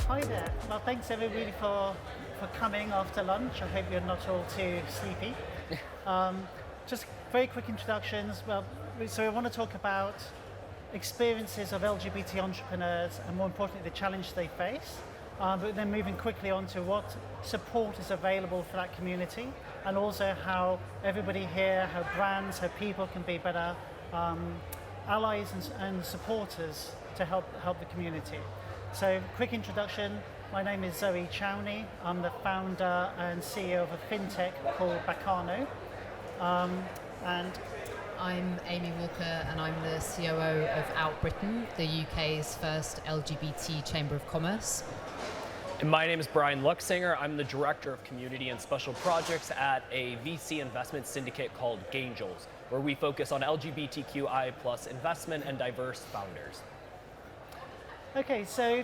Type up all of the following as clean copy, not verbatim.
Hi there. Well, thanks everybody for coming after lunch. I hope you're not all too sleepy. Just very quick introductions. Well, so I want to talk about experiences of LGBT entrepreneurs and more importantly the challenge they face, but then moving quickly on to what support is available for that community and also how everybody here, how brands, how people can be better allies and supporters to help the community. So quick introduction, my name is Zoe Chowney. I'm the founder and CEO of a fintech called Bacano. And I'm Amy Walker and I'm the COO of OutBritain, the UK's first LGBT Chamber of Commerce. And my name is Lucksinger. I'm the Director of Community and Special Projects at a VC investment syndicate called Gaingels, where we focus on LGBTQI+ investment and diverse founders. Okay, so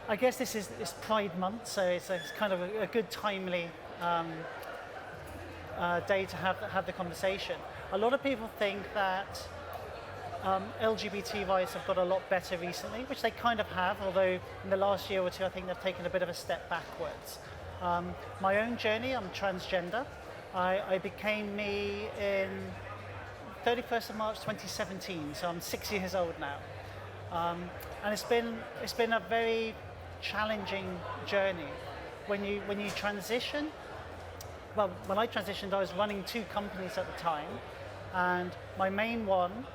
I guess this is Pride Month, so it's kind of a good timely day to have the conversation. A lot of people think that LGBT rights have got a lot better recently, which they kind of have, although in the last year or two I think they've taken a bit of a step backwards. My own journey, I'm transgender. I became me in 31st of March 2017, so I'm 6 years old now. And it's been a very challenging journey. When you transition, well, when I transitioned, I was running 2 companies at the time, and my main one,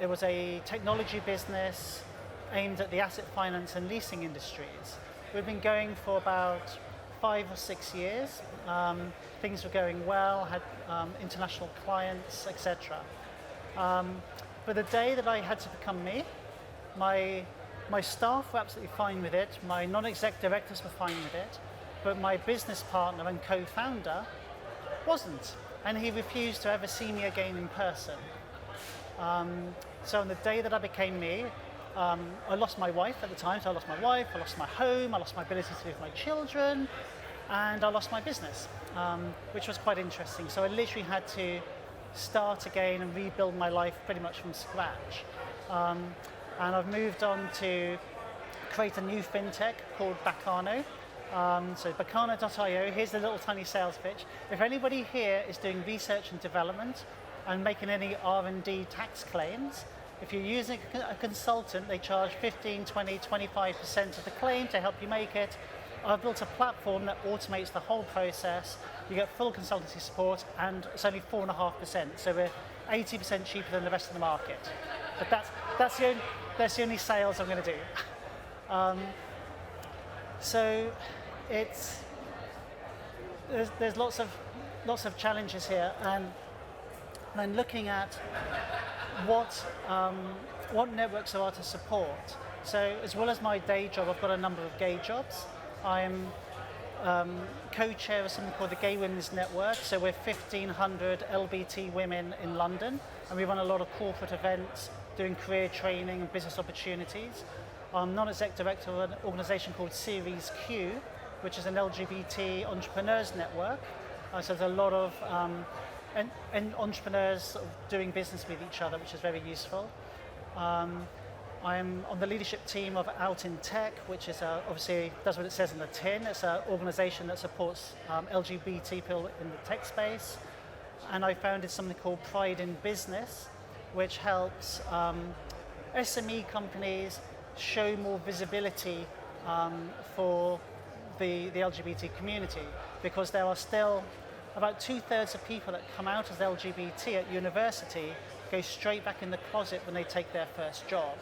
it was a technology business aimed at the asset finance and leasing industries. We've been going for about 5 or 6 years. Things were going well, had international clients, etc. But the day that I had to become me, my staff were absolutely fine with it, my non-exec directors were fine with it, but my business partner and co-founder wasn't, and he refused to ever see me again in person. So on the day that I became me, I lost my wife at the time, so I lost my wife, I lost my home, I lost my ability to live with my children, and I lost my business, which was quite interesting. So I literally had to start again and rebuild my life pretty much from scratch. And I've moved on to create a new fintech called Bacano. So Bacano.io, here's the little tiny sales pitch. If anybody here is doing research and development and making any R&D tax claims, if you're using a consultant, they charge 15, 20, 25% of the claim to help you make it. I've built a platform that automates the whole process. You get full consultancy support, and it's only 4.5%. So we're 80% cheaper than the rest of the market. But that's the only sales I'm going to do. So there's lots of challenges here, and then looking at what networks there are to support. So as well as my day job, I've got a number of gay jobs. I'm co-chair of something called the Gay Women's Network. So we're 1,500 LGBT women in London, and we run a lot of corporate events, doing career training and business opportunities. I'm non-exec director of an organisation called Series Q, which is an LGBT entrepreneurs network. So there's a lot of and entrepreneurs sort of doing business with each other, which is very useful. I'm on the leadership team of Out in Tech, which is obviously does what it says in the tin. It's an organisation that supports LGBT people in the tech space. And I founded something called Pride in Business, which helps SME companies show more visibility for the LGBT community, because there are still about 2/3 of people that come out as LGBT at university go straight back in the closet when they take their first job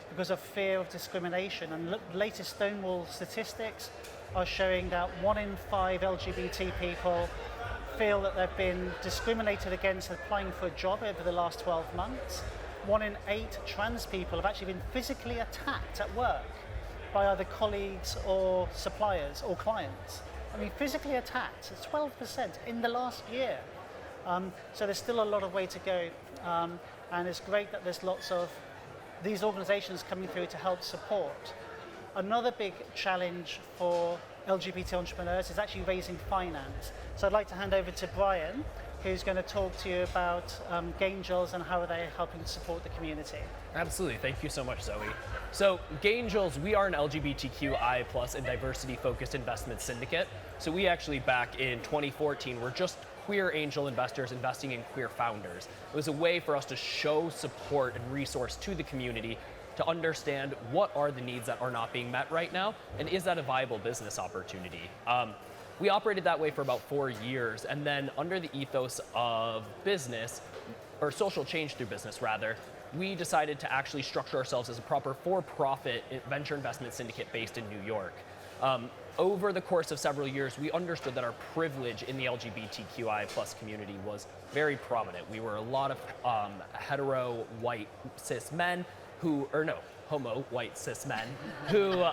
because of fear of discrimination. And latest Stonewall statistics are showing that 1 in 5 LGBT people feel that they've been discriminated against applying for a job over the last 12 months. 1 in 8 trans people have actually been physically attacked at work by either colleagues or suppliers or clients. I mean, physically attacked, it's 12% in the last year. So there's still a lot of way to go. And it's great that there's lots of these organizations coming through to help support. Another big challenge for LGBT entrepreneurs is actually raising finance. So I'd like to hand over to Brian, who's going to talk to you about Gaingels and how they're helping to support the community. Absolutely. Thank you so much, Zoe. So Gaingels, we are an LGBTQI plus and diversity focused investment syndicate. So we actually, back in 2014, were just queer angel investors investing in queer founders. It was a way for us to show support and resource to the community to understand what are the needs that are not being met right now, and is that a viable business opportunity? We operated that way for about 4 years, and then under the ethos of business, or social change through business rather, we decided to actually structure ourselves as a proper for-profit venture investment syndicate based in New York. Over the course of several years, we understood that our privilege in the LGBTQI plus community was very prominent. We were a lot of hetero, white, cis men who, or no, homo, white, cis men, who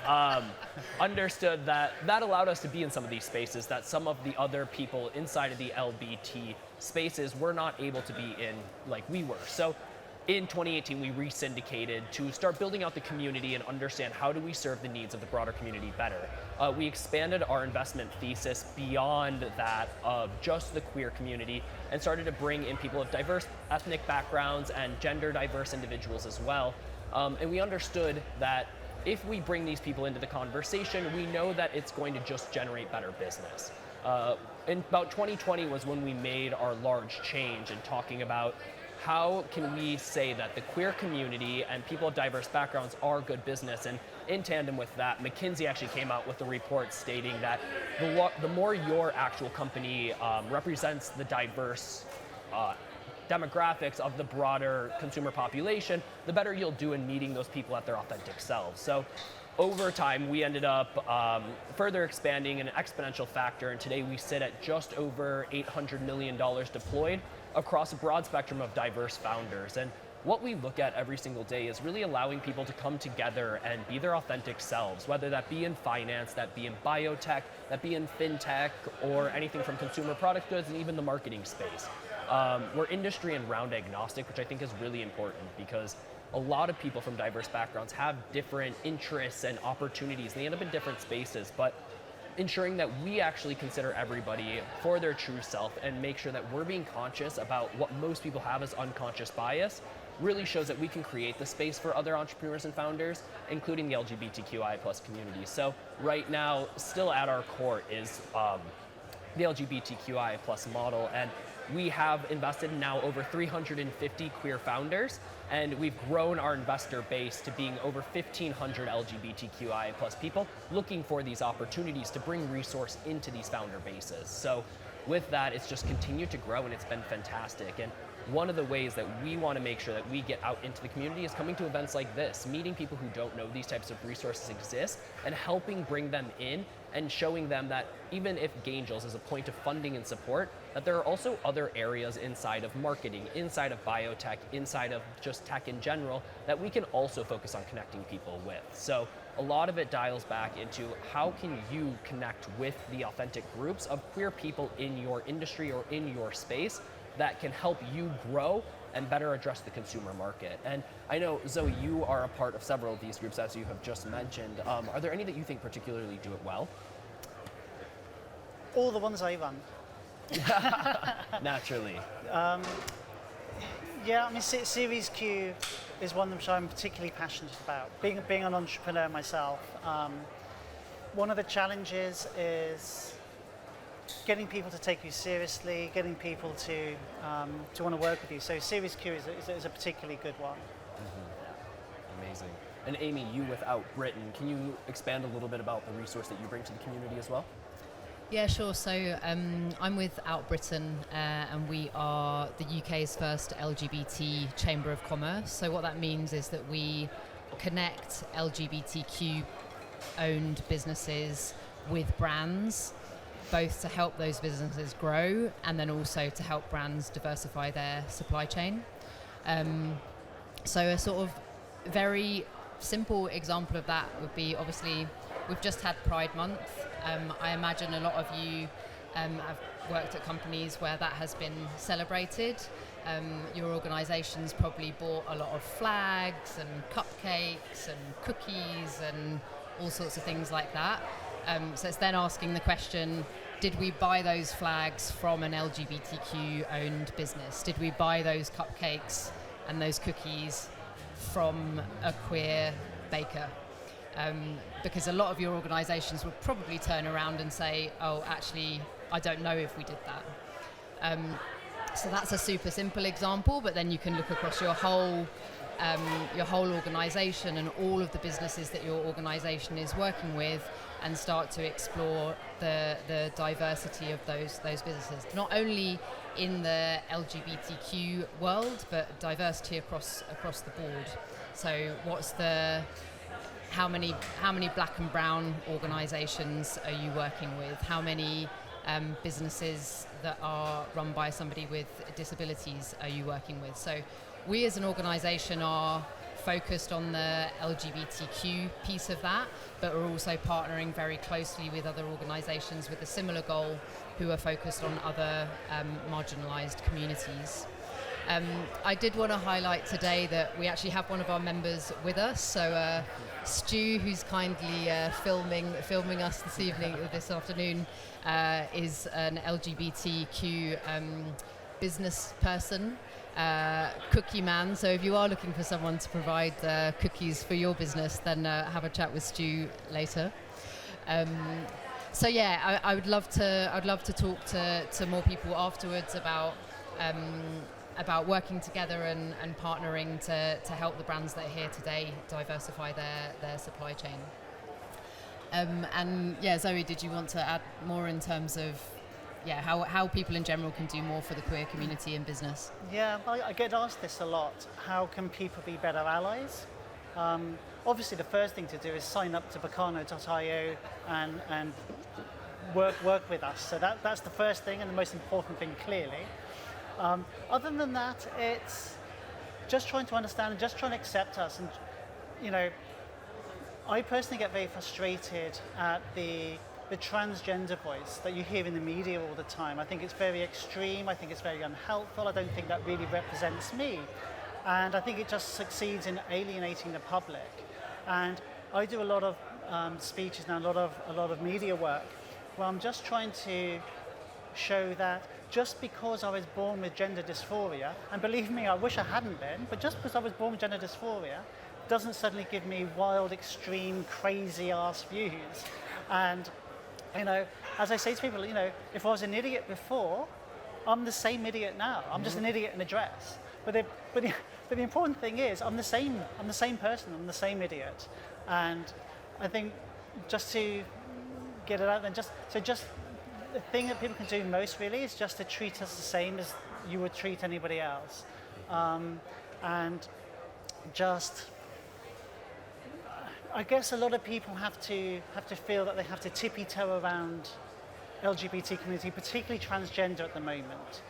understood that that allowed us to be in some of these spaces that some of the other people inside of the LBT spaces were not able to be in like we were. So in 2018, we re-syndicated to start building out the community and understand how do we serve the needs of the broader community better. We expanded our investment thesis beyond that of just the queer community and started to bring in people of diverse ethnic backgrounds and gender diverse individuals as well. And we understood that if we bring these people into the conversation, we know that it's going to just generate better business. In about 2020 was when we made our large change in talking about how can we say that the queer community and people of diverse backgrounds are good business. And in tandem with that, McKinsey actually came out with a report stating that the more your actual company represents the diverse demographics of the broader consumer population, the better you'll do in meeting those people at their authentic selves. So over time, we ended up further expanding in an exponential factor, and today we sit at just over $800 million deployed across a broad spectrum of diverse founders. And what we look at every single day is really allowing people to come together and be their authentic selves, whether that be in finance, that be in biotech, that be in fintech, or anything from consumer product goods and even the marketing space. We're industry and round agnostic, which I think is really important because a lot of people from diverse backgrounds have different interests and opportunities. They end up in different spaces, but ensuring that we actually consider everybody for their true self and make sure that we're being conscious about what most people have as unconscious bias really shows that we can create the space for other entrepreneurs and founders, including the LGBTQI plus community. So right now, still at our core is the LGBTQI plus model, and we have invested in now over 350 queer founders, and we've grown our investor base to being over 1,500 LGBTQI plus people looking for these opportunities to bring resource into these founder bases. So with that, it's just continued to grow, and it's been fantastic. And one of the ways that we want to make sure that we get out into the community is coming to events like this, meeting people who don't know these types of resources exist, and helping bring them in and showing them that even if Gaingels is a point of funding and support, that there are also other areas inside of marketing, inside of biotech, inside of just tech in general, that we can also focus on connecting people with. So a lot of it dials back into how can you connect with the authentic groups of queer people in your industry or in your space that can help you grow and better address the consumer market. And I know, Zoe, you are a part of several of these groups, as you have just mentioned. Are there any that you think particularly do it well? All the ones I run. Naturally. Yeah, I mean, Series Q is one which I'm particularly passionate about. Being an entrepreneur myself, one of the challenges is getting people to take you seriously, getting people to want to work with you. So Series Q is a particularly good one. Mm-hmm. Amazing. And Amy, you with OutBritain, can you expand a little bit about the resource that you bring to the community as well? Yeah, sure. So I'm with OutBritain, and we are the UK's first LGBT Chamber of Commerce. So what that means is that we connect LGBTQ-owned businesses with brands, both to help those businesses grow and then also to help brands diversify their supply chain. So a sort of very simple example of that would be, obviously, we've just had Pride Month. I imagine a lot of you have worked at companies where that has been celebrated. Your organisation's probably bought a lot of flags and cupcakes and cookies and all sorts of things like that. So it's then asking the question, did we buy those flags from an LGBTQ owned business? Did we buy those cupcakes and those cookies from a queer baker? Because a lot of your organisations will probably turn around and say, oh, actually, I don't know if we did that. So that's a super simple example, but then you can look across your whole organisation and all of the businesses that your organisation is working with, and start to explore the diversity of those businesses, not only in the LGBTQ world, but diversity across the board. So how many black and brown organisations are you working with? How many businesses that are run by somebody with disabilities are you working with? So we as an organisation are focused on the LGBTQ piece of that, but we're also partnering very closely with other organisations with a similar goal who are focused on other marginalised communities. I did want to highlight today that we actually have one of our members with us. So Stu, who's kindly filming us this afternoon, is an LGBTQ business person, cookie man. So if you are looking for someone to provide cookies for your business, then have a chat with Stu later. So yeah, I would love to talk to more people afterwards about working together and partnering to help the brands that are here today diversify their supply chain. And yeah, Zoe, did you want to add more in terms of how people in general can do more for the queer community in business? Yeah, I get asked this a lot. How can people be better allies? Obviously, the first thing to do is sign up to Bacano.io and work with us. So that's the first thing and the most important thing, clearly. Other than that, it's just trying to understand and just trying to accept us. And, you know, I personally get very frustrated at the transgender voice that you hear in the media all the time. I think it's very extreme. I think it's very unhelpful. I don't think that really represents me. And I think it just succeeds in alienating the public. And I do a lot of speeches now, a lot of media work, where I'm just trying to show that just because I was born with gender dysphoria, and believe me, I wish I hadn't been, but just because I was born with gender dysphoria doesn't suddenly give me wild, extreme, crazy-ass views. And, you know, as I say to people, you know, if I was an idiot before, I'm the same idiot now. I'm just an idiot in a dress. But the important thing is, I'm the same person. I'm the same idiot. And I think just to get it out there, just the thing that people can do most really is just to treat us the same as you would treat anybody else, and just. I guess a lot of people have to feel that they have to tippy-toe around LGBT community, particularly transgender at the moment.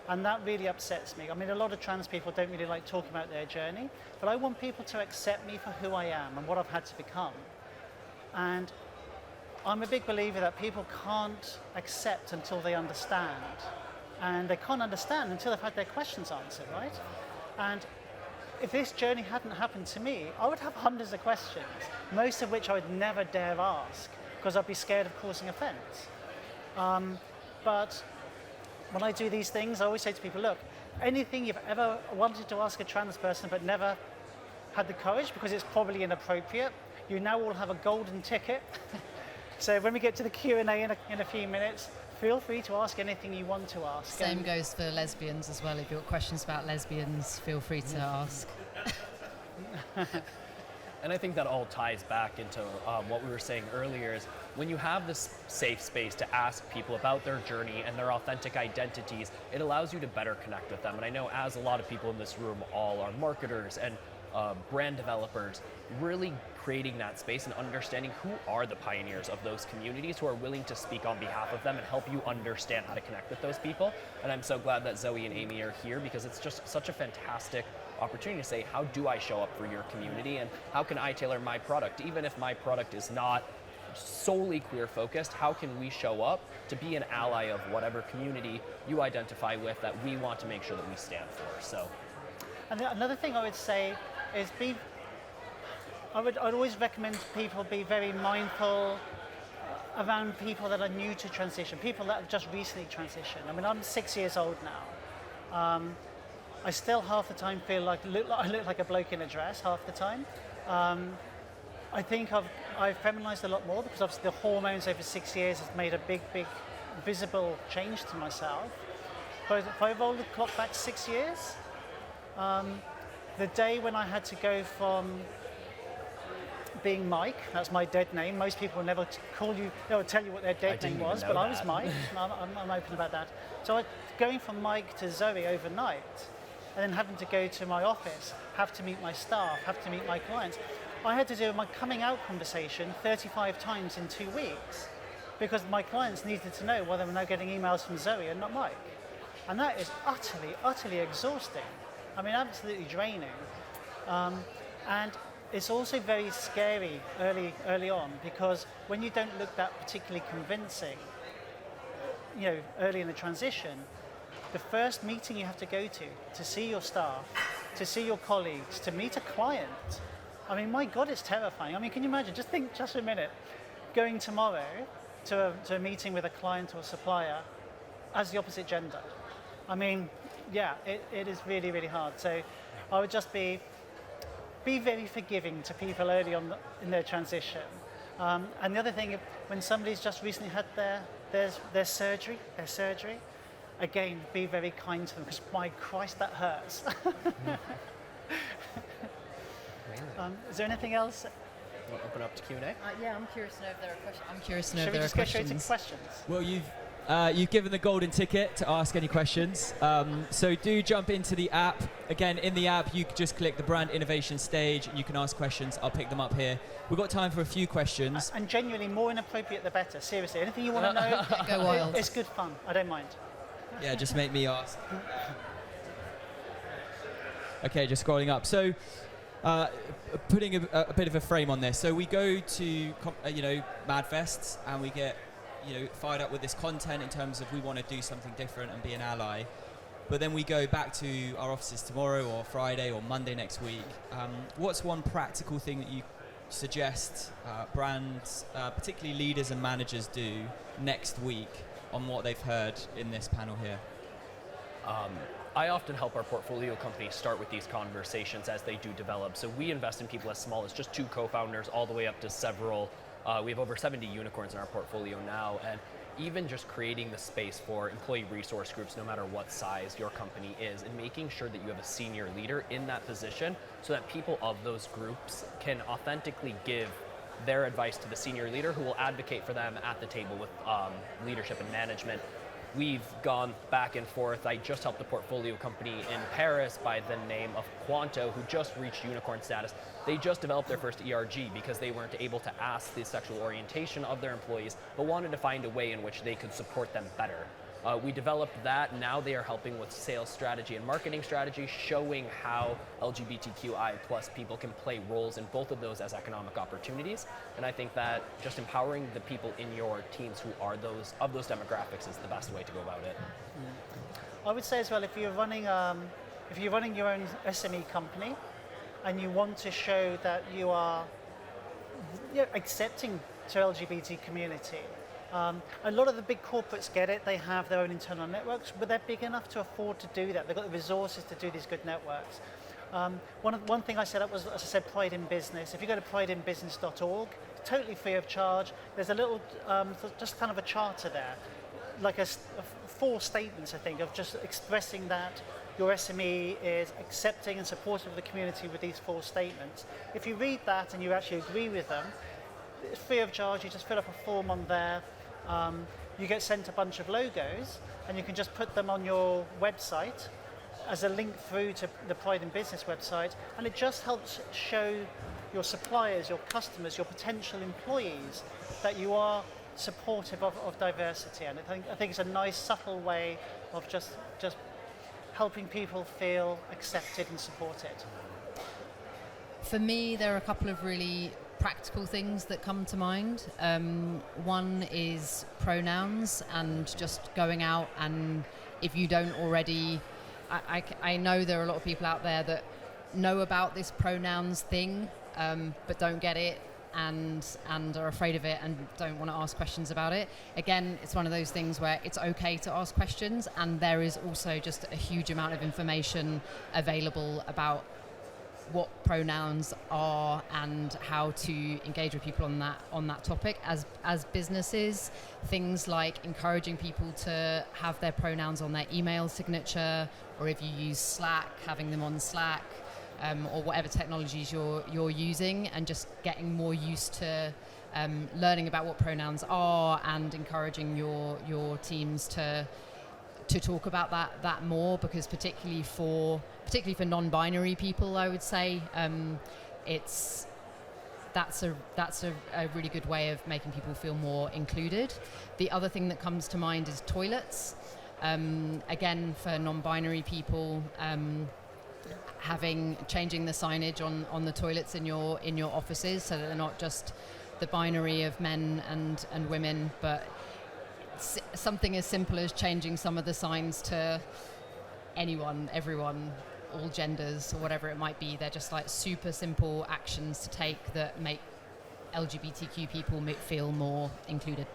And that really upsets me. I mean, a lot of trans people don't really like talking about their journey, but I want people to accept me for who I am and what I've had to become. And I'm a big believer that people can't accept until they understand. And they can't understand until they've had their questions answered, right? And if this journey hadn't happened to me, I would have hundreds of questions, most of which I would never dare ask because I'd be scared of causing offense. But when I do these things, I always say to people, look, anything you've ever wanted to ask a trans person but never had the courage because it's probably inappropriate, you now all have a golden ticket. So when we get to the Q&A in a few minutes, feel free to ask anything you want to ask. Same goes for lesbians as well. If you've got questions about lesbians, feel free to ask. And I think that all ties back into what we were saying earlier is when you have this safe space to ask people about their journey and their authentic identities, it allows you to better connect with them. And I know as a lot of people in this room all are marketers and brand developers, really creating that space and understanding who are the pioneers of those communities who are willing to speak on behalf of them and help you understand how to connect with those people. And I'm so glad that Zoe and Amy are here because it's just such a fantastic opportunity to say, how do I show up for your community and how can I tailor my product? Even if my product is not solely queer focused, how can we show up to be an ally of whatever community you identify with that we want to make sure that we stand for? So, and another thing I would say is I'd always recommend people be very mindful around people that are new to transition, people that have just recently transitioned. I mean, I'm 6 years old now. I still half the time feel like I look like a bloke in a dress half the time. I think I've feminized a lot more because obviously the hormones over 6 years has made a big visible change to myself. But if I roll the clock back 6 years, the day when I had to go from being Mike, that's my dead name. Most people will never call you, they'll tell you what their dead name was, but I was Mike. I'm open about that. So going from Mike to Zoe overnight, and then having to go to my office, have to meet my staff, have to meet my clients. I had to do my coming out conversation 35 times in 2 weeks because my clients needed to know whether I'm now getting emails from Zoe and not Mike. And that is utterly exhausting. I mean, absolutely draining. And it's also very scary early on because when you don't look that particularly convincing, early in the transition, the first meeting you have to go to see your staff, to see your colleagues, to meet a client. I mean, my God, it's terrifying. I mean, can you imagine? Just think just a minute, going tomorrow to a meeting with a client or supplier as the opposite gender. I mean, yeah, it is really hard. So I would just be very forgiving to people early on in their transition. And the other thing, when somebody's just recently had their surgery, again, be very kind to them because my Christ, that hurts. Is there anything else? We'll open up to Q&A. Yeah, I'm curious to know if there are questions. I'm curious to know Should if we there are just go straight questions. to questions? Well, you've given the golden ticket to ask any questions. So do jump into the app. Again, in the app, you can just click the brand innovation stage and you can ask questions. I'll pick them up here. We've got time for a few questions. And genuinely, more inappropriate the better. Seriously, anything you want to know, Go wild. it's good fun. I don't mind. Yeah, just make me ask. Okay, just scrolling up. So, putting a bit of a frame on this. So we go to, Madfests and we get, fired up with this content in terms of we want to do something different and be an ally. But then we go back to our offices tomorrow or Friday or Monday next week. What's one practical thing that you suggest brands, particularly leaders and managers, do next week on what they've heard in this panel here? I often help our portfolio companies start with these conversations as they do develop. So we invest in people as small as just 2 co-founders all the way up to several. We have over 70 unicorns in our portfolio now, and even just creating the space for employee resource groups, no matter what size your company is, and making sure that you have a senior leader in that position so that people of those groups can authentically give their advice to the senior leader who will advocate for them at the table with leadership and management. We've gone back and forth. I just helped a portfolio company in Paris by the name of Quanto, who just reached unicorn status. They just developed their first ERG because they weren't able to ask the sexual orientation of their employees, but wanted to find a way in which they could support them better. We developed that. Now they are helping with sales strategy and marketing strategy, showing how LGBTQI plus people can play roles in both of those as economic opportunities. And I think that just empowering the people in your teams who are those demographics is the best way to go about it. I would say as well, if you're running your own SME company and you want to show that you are accepting to LGBT community, a lot of the big corporates get it. They have their own internal networks, but they're big enough to afford to do that. They've got the resources to do these good networks. One thing I set up was, as I said, Pride in Business. If you go to prideinbusiness.org, totally free of charge. There's a little, just kind of a charter there, like 4 statements, I think, of just expressing that your SME is accepting and supportive of the community with these 4 statements. If you read that and you actually agree with them, it's free of charge. You just fill up a form on there. You get sent a bunch of logos, and you can just put them on your website as a link through to the Pride in Business website, and it just helps show your suppliers, your customers, your potential employees that you are supportive of diversity. And I think it's a nice, subtle way of just helping people feel accepted and supported. For me, there are a couple of really practical things that come to mind. One is pronouns and just going out, and if you don't already, I know there are a lot of people out there that know about this pronouns thing but don't get it, and are afraid of it and don't want to ask questions about it. Again, it's one of those things where it's okay to ask questions, and there is also just a huge amount of information available about what pronouns are and how to engage with people on that topic. As businesses, things like encouraging people to have their pronouns on their email signature, or if you use Slack, having them on Slack, or whatever technologies you're using, and just getting more used to learning about what pronouns are, and encouraging your teams to talk about that more, because particularly for non-binary people, I would say that's a really good way of making people feel more included. The other thing that comes to mind is toilets. Again, for non-binary people, changing the signage on the toilets in your offices, so that they're not just the binary of men and women, but something as simple as changing some of the signs to anyone, everyone, all genders, or whatever it might be. They're just like super simple actions to take that make LGBTQ people feel more included.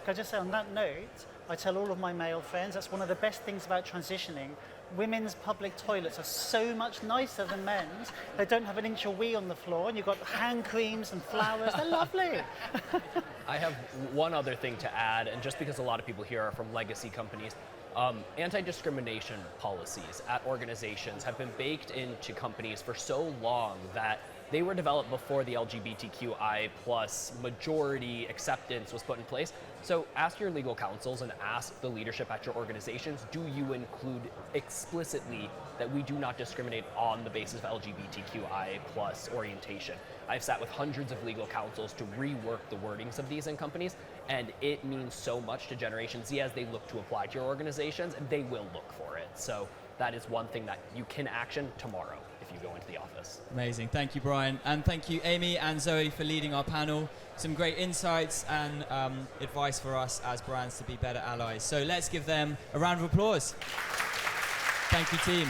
Can I just say on that note, I tell all of my male friends that's one of the best things about transitioning. Women's public toilets are so much nicer than men's. They don't have an inch of wee on the floor, and you've got hand creams and flowers. They're lovely. I have one other thing to add, and just because a lot of people here are from legacy companies, anti-discrimination policies at organizations have been baked into companies for so long that they were developed before the LGBTQI plus majority acceptance was put in place. So ask your legal counsels and ask the leadership at your organizations, do you include explicitly that we do not discriminate on the basis of LGBTQI plus orientation? I've sat with hundreds of legal counsels to rework the wordings of these in companies, and it means so much to Generation Z as they look to apply to your organizations, and they will look for it. So that is one thing that you can action tomorrow if you go into the office. Amazing. Thank you, Brian. And thank you, Amy and Zoe, for leading our panel. Some great insights and advice for us as brands to be better allies. So let's give them a round of applause. Thank you, team.